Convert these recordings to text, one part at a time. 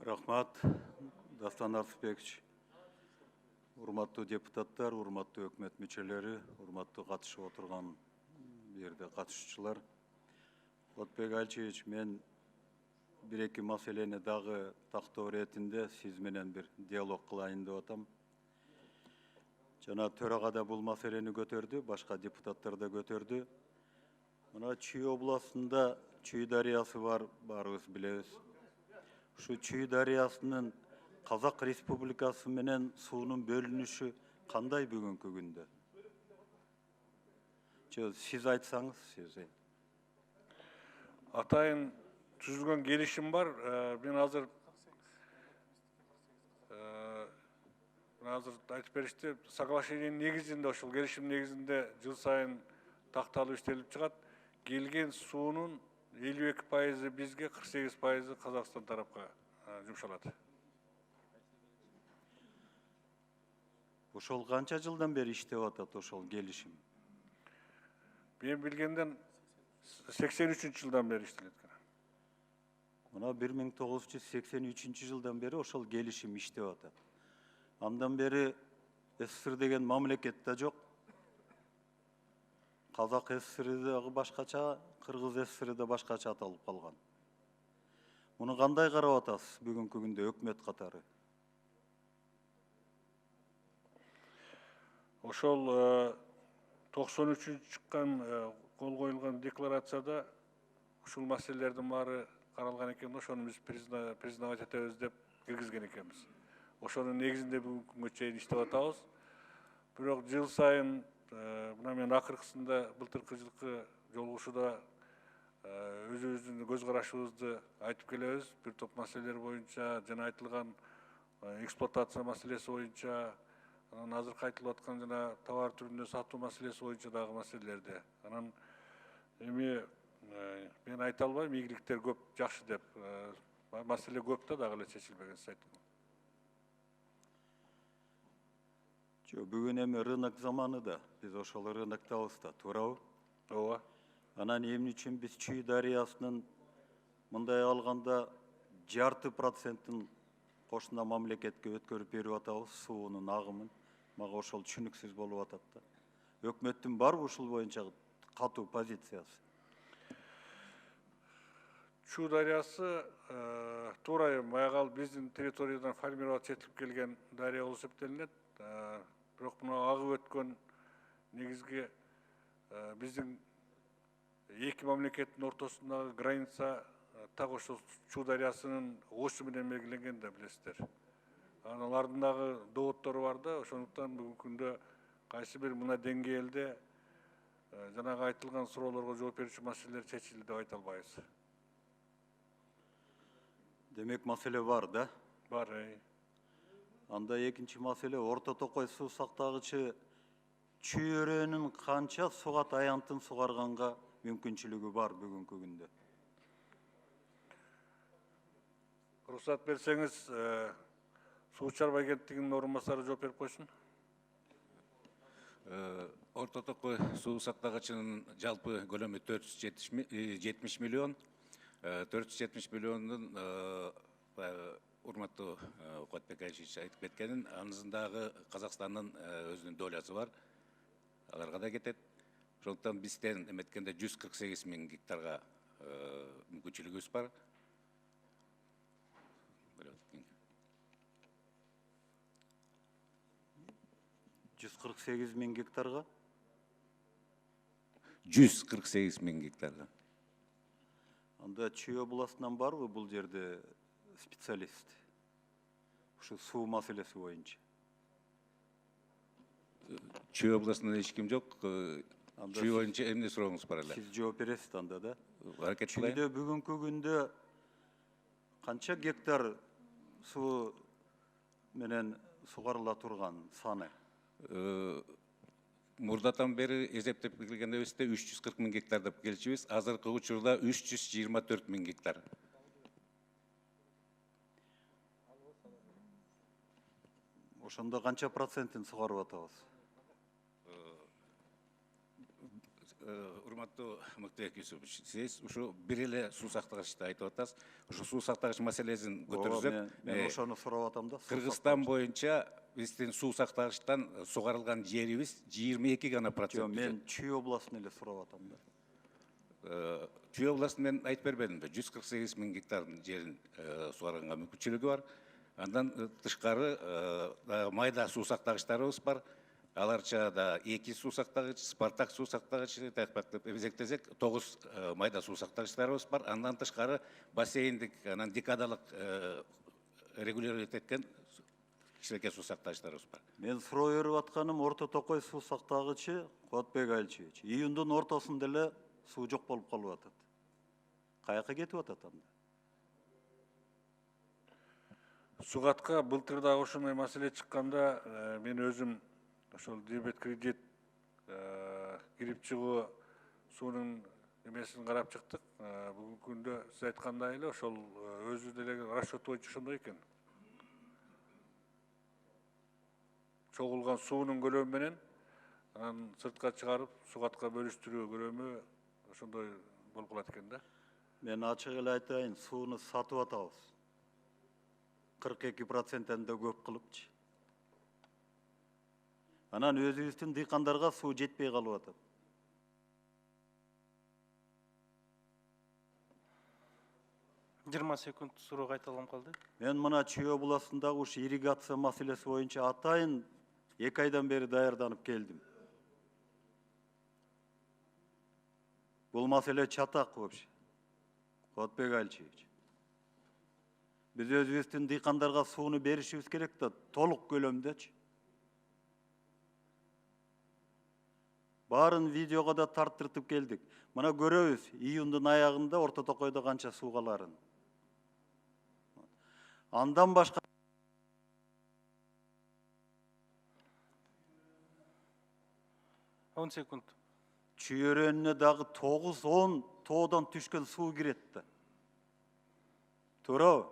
Рахмат, Дастан Арсбекович. Урматтуу депутаттар, урматтуу өкмөт мүчөлөрү, урматтуу катышып отурган жерде катышуучулар. Отбек Альчевич, мен бир-эки маселени дагы тактоо иретинде сиз менен бир диалог кылайын деп атам. Жана төрага да бул маселени көтөрдү, башка депутаттар да көтөрдү. Мына Чүй областында Чүй дарыясы бар, баарыбыз билебиз. Ушу Чүй дарыясынын Казак Республикасы менен суунун бөлүнүшү кандай бүгүнкү күндө? Сиз айтсаңыз, сиз. Атайын түзүлгөн келишим бар. Мен азыр айтып беришти. Соглашениянын негизинде, ошол келишим негизинде жыл сайын такталып иштелип чыгат. Келген суунун 52% бизге, 48% Казакстан тарапка жумшалат. Ошол канча жылдан бери иштеп атат ошол келишим? Мен билгенден 83-жылдан бери иштелет экен. Мына 1983 жылдан бери ошол келишим иштеп атат. Андан бери СССР деген мамлекет да жок. Казак СССР дагы башкача, Кыргыз СССР да башкача аталып калган. Муну кандай карап атасыз бүгүнкү күндө өкмөт катары? Ошол 93 чыккан кол коюлган декларацияда ушул маселелердин баары каралган экен, ошону биз признавать этебиз деп киргизген экенбиз. Ошонун негизинде бүгүнкү күнгө чейин иштеп атабыз. Бирок жыл сайын мына мен акыркысында былтыркы жылкы жолугушууда өзүбүздүн көз карашыбызды айтып келебиз. Бир топ маселелер боюнча жана айтылган эксплуатация маселеси боюнча, анан азыр айтылып аткан жана товар түрүндө сатуу маселеси боюнча дагы маселелерде. Анан эми мен айта албайм, ийгиликтер көп, жакшы деп. Маселе көп да дагы эле чечилбеген, сиз айткан. Бүгүн эми рынок заманы да, биз ошол рыноктабыз да, туурабы? Ооба. Анан эмне үчүн биз Чүй дарыясынын мындай алганда 0,5%-ын кошуна мамлекетке өткөрүп берип атабыз, суунун агымын? Мага ошол түшүнүксүз болуп атат да. Өкмөттүн барбы ушул боюнча катуу позициясы? Чүй дарыясы туура баягы биздин территориядан формировать четилип келген дарыя болуп эсептелинет. Бирок мына агып өткөн негизги биздин эки мамлекеттин ортосундагы граница так ошол Чүй дарыясынын ошу менен белгиленген да, билесиздер. Алардын дагы доводдору бар да, ошондуктан бүгүнкү күндө кайсы бир мына деңгээлде жанагы айтылган суроолорго жооп берүүчү маселелер чечилди деп айта албайбыз. Демек маселе бар да? Бар. Анда экинчи маселе, Орто Токой суу сактагычы Чүй өрөөнүн канча сугат аянтын сугарганга мүмкүнчүлүгү бар бүгүнкү күндө? Уруксат берсеңиз, Суу чарба агенттигинин орун басары жооп берип койсун. Орто Токой суу сактагычынын жалпы көлөмү 470 миллион. 470 миллиондун урматтуу Отбек Альчевич айтып кеткенин, анысындагы Казакстандын өзүнүн долясы бар. Аларга да кетет. Ошондуктан бизден эметкенде 148 миң гектарга мүмкүнчүлүгүбүз бар. 148 миң гектарга? 148 миң гектарга. Анда Чүй областынан барбы бул жерде специалист? Ушу суу маселеси боюнча. Чүй областынан эч ким жок. Чүй боюнча эмне сурооңуз бар эле? Сиз жооп бересиз анда да? Аракет кылайын. Чүйдө бүгүнкү күндө канча гектар суу менен сугарыла турган саны? Мурдатан бери эсептеп келгенибизде 340 миң гектар деп келчүбүз. Азыркы учурда 324 миң гектар. Ошондо канча процентин сугарып атабыз? урматтуу Мыктыбек Юсупович, сиз ушу бир эле суу сактагычты айтып атасыз. Ушу суу сактагыч маселесин көтөрсөк, мен ошону сурап атам да. Кыргызстан боюнча биздин суу сактагычтан сугарылган жерибиз 22 гана Жок, процент. мен Чүй областын эле сурап атам да. Чүй областын мен айтып бербедимби? 148 миң гектардын жерин сугарганга мүмкүнчүлүгү бар. Андан тышкары майда суу сактагычтарыбыз бар. Аларча да 2 суу сактагыч, Спартак суу сактагыч деп эзектесек 9 майда суу сактагычтарыбыз бар. Андан тышкары бассейндик, анан декадалык регулировать эткен кичинекей суу сактагычтарыбыз бар. Мен суроо берип атканым Орто Токой суу сактагычы Куатбек Алчевич. Июндун ортосунда эле суу жок болуп калып атат. Каяка кетип атат анда? Сугатка былтыр дагы ошондой маселе чыкканда мен өзүм ошол дебет кредит кирип чыгуу суунун эмесин карап чыктык. Бүгүнкү күндө сиз айткандай эле ошол өзү деле расчет боюнча ошондой экен. Чогулган суунун көлөмү менен анан сыртка чыгарып сугатка бөлүштүрүү көлөмү ошондой болуп калат экен да. Мен ачык эле айтайын, сууну сатып атабыз. 42%-ден да көп кылыпчы. Анан өзүбүздүн дыйкандарга суу жетпей калып атат. Жыйырма секунд суроо кайталанып калды. Мен мына Чүй областындагы ушу ирригация маселеси боюнча атайын 2 айдан бери даярданып келдим. Бул маселе чатак вообще. Куатбек Алчевич. Биз өзүбүздүн дыйкандарга сууну беришибиз керек да, толук көлөмдөчү. Баарын видеого да тарттыртып келдик. Мына көрөбүз, июндун аягында Орто Токойдо канча суу каларын. Андан башка 10 секунд. Чүй өрөөнүнө дагы 9-10 тоодон түшкөн суу кирет да. Туурабы?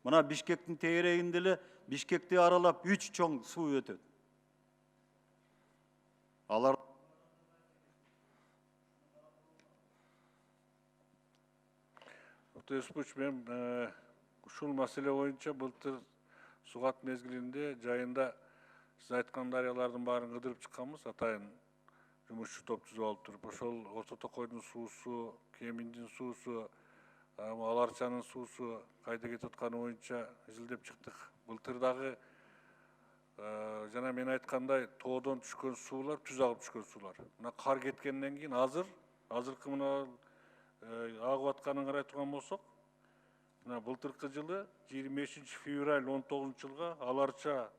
Мына Бишкектин тегерегинде эле Бишкекти аралап 3 чоң суу өтөт. Алар Юсупович, мен ушул маселе боюнча былтыр сугат мезгилинде жайында сиз айткан дарыялардын баарын кыдырып чыкканбыз, атайын жумушчу топ түзүп алып туруп. Ошол Орто Токойдун суусу, Кеминдин суусу, Аларчанын суусу кайда кетип атканы боюнча изилдеп чыктык. Былтыр дагы жана мен айткандай тоодон түшкөн суулар, түз агып түшкөн суулар. Мына кар кеткенден кийин азыркы мына агып атканын карай турган болсок, мына былтыркы жылы 25 февраль 19 жылга Аларча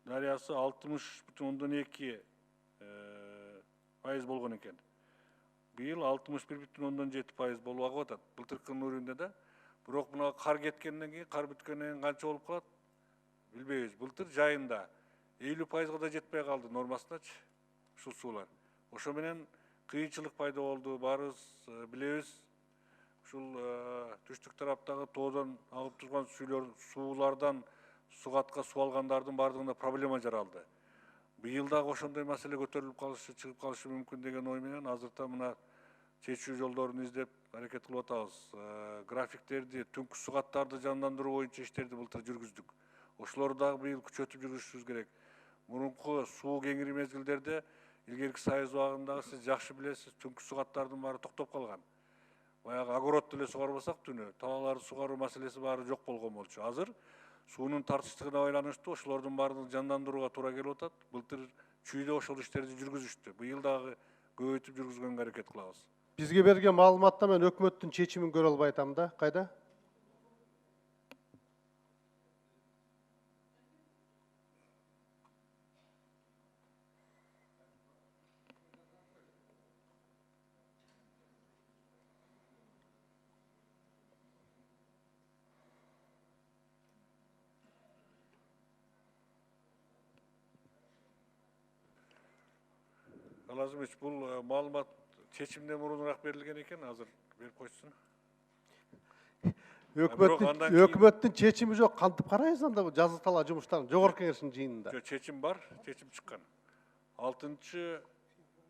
дарыясы 60,2% болгон экен. Быйыл 61,7% болуп агып атат. Былтыркынын өрүндө да. Бирок мына кар кеткенден кийин, кар бүткөндөн кийин канча болуп калат билбейбиз. Былтыр жайында 50%га да жетпей калды нормасыначы ушул суулар. Ошо менен кыйынчылык пайда болду, баарыбыз билебиз. Ушул түштүк тараптагы тоодон агып турган суулардан сугатка суу алгандардын баардыгында проблема жаралды. Быйыл дагы ошондой маселе көтөрүлүп калышы, чыгып калышы мүмкүн деген ой менен азырта мына чечүү жолдорун издеп аракет кылып атабыз. Графиктерди, түнкү сугаттарды жандандыруу боюнча иштерди былтыр жүргүздүк. Ошолорду дагы быйыл күчөтүп жүргүзүшүбүз керек. Мурунку суу кеңири мезгилдерде илгерки Союз убагындагы сиз жакшы билесиз, түнкү сугаттардын баары токтоп калган. Баягы огород деле сугарбасак түнү, талааларды сугаруу маселеси баары жок болгон болчу. Азыр суунун тартычтыгына байланыштуу ошолордун баарын жандандырууга туура келип атат. Былтыр Чүйдө ошол иштерди жүргүзүштү. Быйыл дагы көбөйтүп жүргүзгөнгө аракет кылабыз. Бизге берген маалыматта мен өкмөттүн чечимин көрө албай атам да. Кайда? Алазымович, бул маалымат чечимден мурунураак берилген экен, азыр берип койсун. Өкмөттүн чечими жок, кантип карайбыз анда бул жазылтала жумуштарын Жогорку Кеңештин жыйынында? Чечим бар, чечим чыккан. 6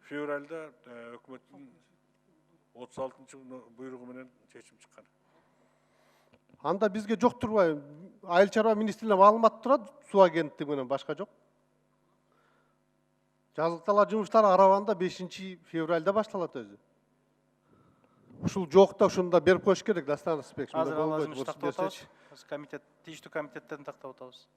февральда өкмөттүн 36 буйругу менен чечим чыккан. Анда бизге жок турбайбы? Айыл чарба министрлигинен маалымат турат, суу агенттиги менен башка жок. Жазыкталаа жумуштары Арабанда 5 февралда башталат өзү. Ушул жок да ушунда берип коюш керек, Дастан Рысбекович. Азыр ал өзүбүз тактап атабыз. Комитет, тийиштүү комитеттерин тактап атабыз.